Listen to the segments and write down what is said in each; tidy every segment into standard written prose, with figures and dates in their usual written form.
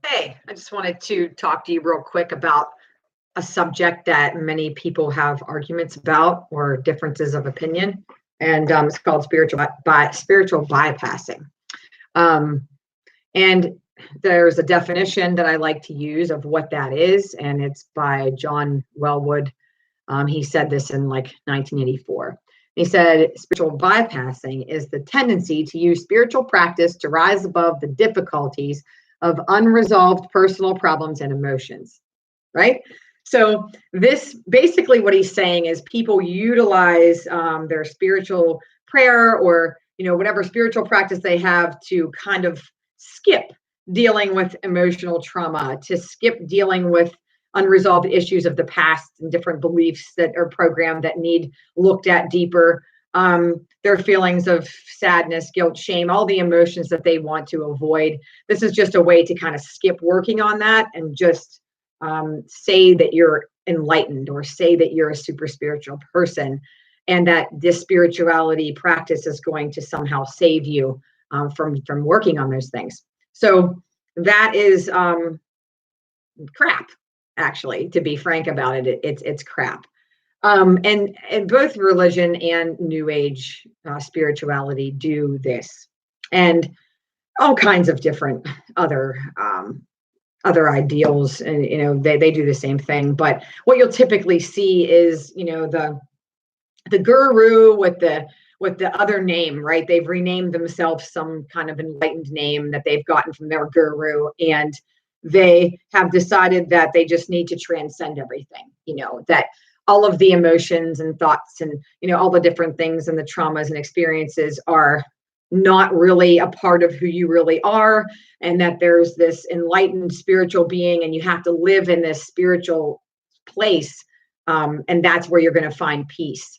Hey, I just wanted to talk to you real quick about a subject that many people have arguments about or differences of opinion, and it's called spiritual bypassing. Um, and there's a definition that I like to use of what that is, and it's by John Wellwood. He said this in like 1984. He said, spiritual bypassing is the tendency to use spiritual practice to rise above the difficulties of unresolved personal problems and emotions, right? So, this basically what he's saying is people utilize their spiritual prayer or, whatever spiritual practice they have to kind of skip dealing with emotional trauma, to skip dealing with unresolved issues of the past and different beliefs that are programmed that need looked at deeper. Their feelings of sadness, guilt, shame, all the emotions that they want to avoid. This is just a way to kind of skip working on that and just say that you're enlightened or say that you're a super spiritual person and that this spirituality practice is going to somehow save you from working on those things. So that is crap. Actually, to be frank about it, it's crap. And both religion and New Age spirituality do this, and all kinds of different other ideals, and they do the same thing. But what you'll typically see is the guru with the other name, right? They've renamed themselves some kind of enlightened name that they've gotten from their guru, and they have decided that they just need to transcend everything, that all of the emotions and thoughts and, all the different things and the traumas and experiences are not really a part of who you really are. And that there's this enlightened spiritual being and you have to live in this spiritual place. And that's where you're going to find peace.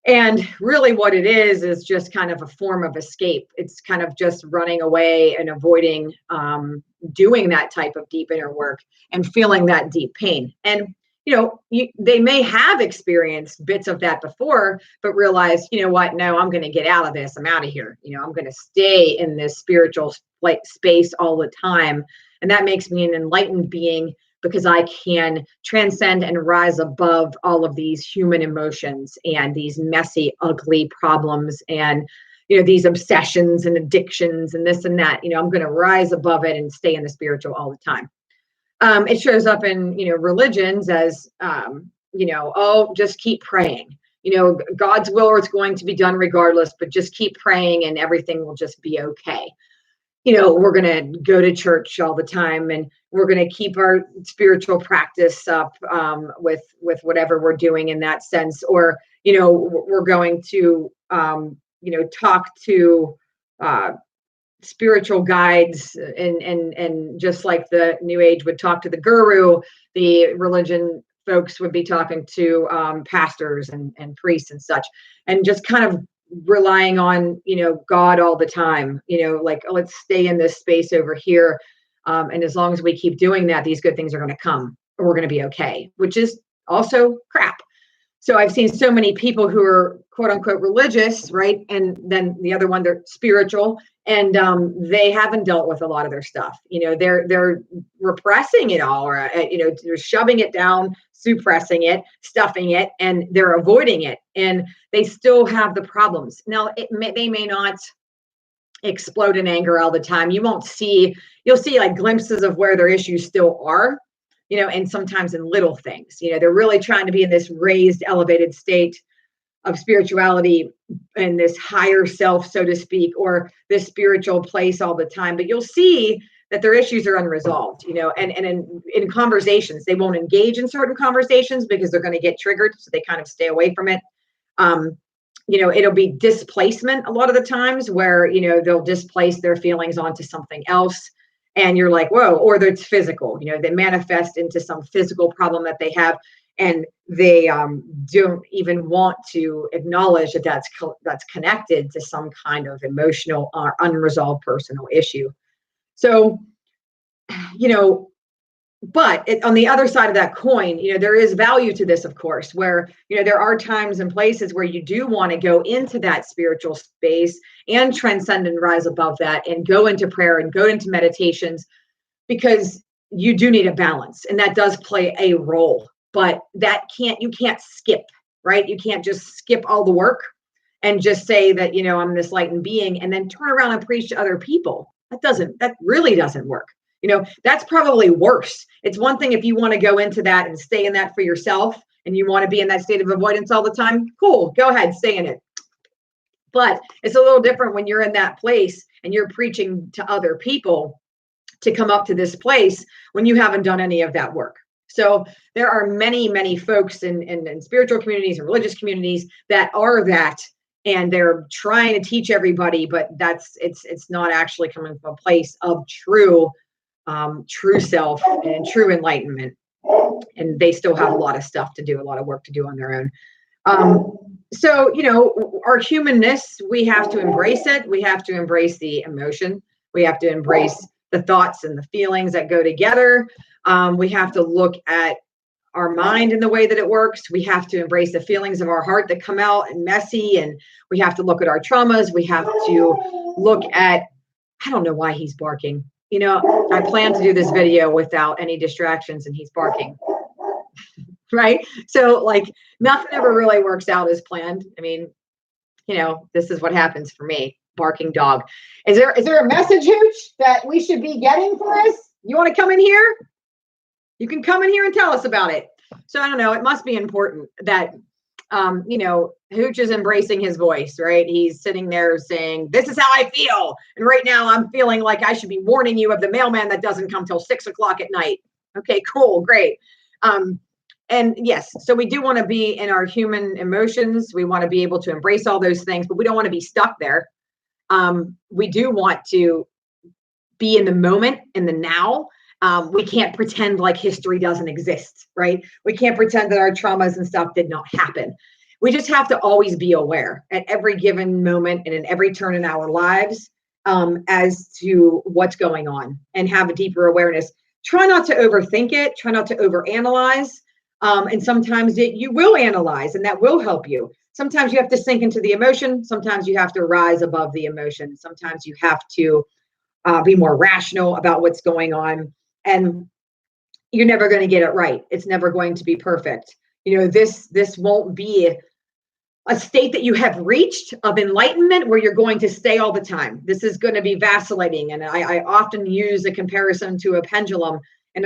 And really what it is just kind of a form of escape. It's kind of just running away and avoiding doing that type of deep inner work and feeling that deep pain. And, they may have experienced bits of that before, but realize, what, no, I'm going to get out of this. I'm out of here. I'm going to stay in this spiritual space all the time. And that makes me an enlightened being because I can transcend and rise above all of these human emotions and these messy, ugly problems and, these obsessions and addictions and this and that. I'm going to rise above it and stay in the spiritual all the time. It shows up in, religions as, just keep praying. God's will is going to be done regardless, but just keep praying and everything will just be okay. We're going to go to church all the time and we're going to keep our spiritual practice up with whatever we're doing in that sense. Or, we're going to, talk to spiritual guides and just like the New Age would talk to the guru, the religion folks would be talking to pastors and priests and such, and just kind of relying on God all the time, like, oh, let's stay in this space over here, and as long as we keep doing that, these good things are going to come and we're going to be okay, which is also crap. So I've seen so many people who are quote unquote religious, right? And then the other one, they're spiritual, and they haven't dealt with a lot of their stuff. They're repressing it all, or they're shoving it down, suppressing it, stuffing it, and they're avoiding it, and they still have the problems. Now, they may not explode in anger all the time. You'll see like glimpses of where their issues still are. And sometimes in little things, they're really trying to be in this raised, elevated state of spirituality and this higher self, so to speak, or this spiritual place all the time. But you'll see that their issues are unresolved, and in conversations, they won't engage in certain conversations because they're going to get triggered. So they kind of stay away from it. It'll be displacement a lot of the times where, they'll displace their feelings onto something else. And you're like, whoa, or it's physical, they manifest into some physical problem that they have. And they don't even want to acknowledge that that's connected to some kind of emotional or unresolved personal issue. So, but on the other side of that coin, there is value to this, of course, where, there are times and places where you do want to go into that spiritual space and transcend and rise above that and go into prayer and go into meditations, because you do need a balance, and that does play a role, but you can't skip, right? You can't just skip all the work and just say that, I'm this lightened being and then turn around and preach to other people. That really doesn't work. That's probably worse. It's one thing if you want to go into that and stay in that for yourself and you want to be in that state of avoidance all the time, cool, go ahead, stay in it. But it's a little different when you're in that place and you're preaching to other people to come up to this place when you haven't done any of that work. So there are many, many folks in spiritual communities and religious communities that are that, and they're trying to teach everybody, but it's not actually coming from a place of true self and true enlightenment. And they still have a lot of stuff to do, a lot of work to do on their own. So, our humanness, we have to embrace it. We have to embrace the emotion. We have to embrace the thoughts and the feelings that go together. We have to look at our mind and the way that it works. We have to embrace the feelings of our heart that come out and messy. And we have to look at our traumas. We have to look at, I don't know why he's barking. I plan to do this video without any distractions and he's barking. Right? So nothing ever really works out as planned. I mean, this is what happens for me. Barking dog. Is there a message, Hooch, that we should be getting for us? You want to come in here? You can come in here and tell us about it. So I don't know. It must be important that, Hooch is embracing his voice, right? He's sitting there saying, this is how I feel. And right now I'm feeling like I should be warning you of the mailman that doesn't come till 6:00 at night. Okay, cool. Great. And yes, so we do want to be in our human emotions. We want to be able to embrace all those things, but we don't want to be stuck there. We do want to be in the moment, in the now. We can't pretend like history doesn't exist, right? We can't pretend that our traumas and stuff did not happen. We just have to always be aware at every given moment and in every turn in our lives as to what's going on and have a deeper awareness. Try not to overthink it. Try not to overanalyze. And sometimes you will analyze and that will help you. Sometimes you have to sink into the emotion. Sometimes you have to rise above the emotion. Sometimes you have to be more rational about what's going on. And you're never going to get it right. It's never going to be perfect. This won't be a state that you have reached of enlightenment where you're going to stay all the time. This is going to be vacillating. And I often use a comparison to a pendulum. And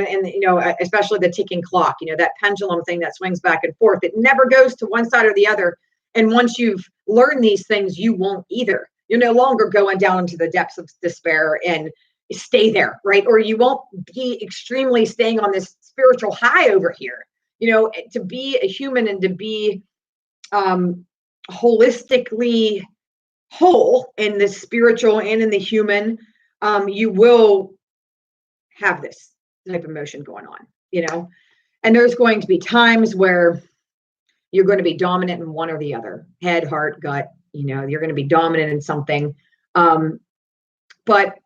especially the ticking clock, that pendulum thing that swings back and forth, it never goes to one side or the other. And once you've learned these things, you won't either. You're no longer going down into the depths of despair and stay there, right? Or you won't be extremely staying on this spiritual high over here. To be a human and to be holistically whole in the spiritual and in the human, you will have this type of emotion going on, and there's going to be times where you're going to be dominant in one or the other, head, heart, gut, you're going to be dominant in something. But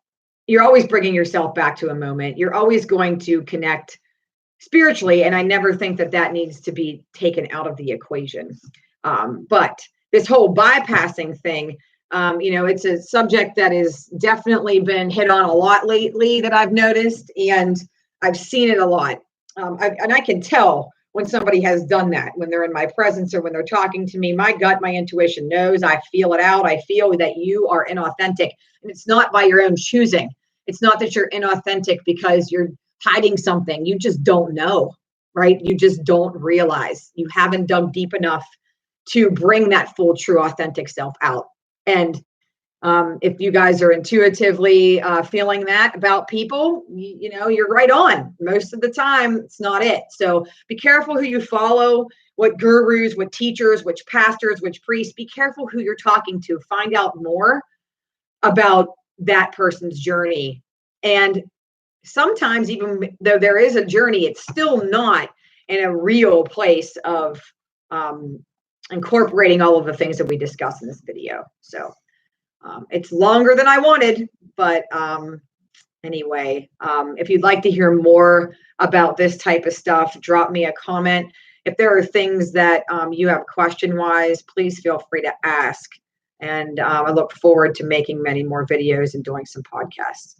you're always bringing yourself back to a moment. You're always going to connect spiritually. And I never think that needs to be taken out of the equation. But this whole bypassing thing, it's a subject that has definitely been hit on a lot lately that I've noticed. And I've seen it a lot. And I can tell when somebody has done that, when they're in my presence or when they're talking to me. My gut, my intuition knows. I feel it out. I feel that you are inauthentic. And it's not by your own choosing. It's not that you're inauthentic because you're hiding something. You just don't know, right? You just don't realize. You haven't dug deep enough to bring that full, true, authentic self out. And if you guys are intuitively feeling that about people, you're right on. Most of the time, it's not it. So be careful who you follow, what gurus, what teachers, which pastors, which priests. Be careful who you're talking to. Find out more about that person's journey. And sometimes, even though there is a journey, it's still not in a real place of incorporating all of the things that we discussed in this video. So it's longer than I wanted, but anyway, if you'd like to hear more about this type of stuff, drop me a comment. If there are things that you have question-wise, please feel free to ask. And I look forward to making many more videos and doing some podcasts.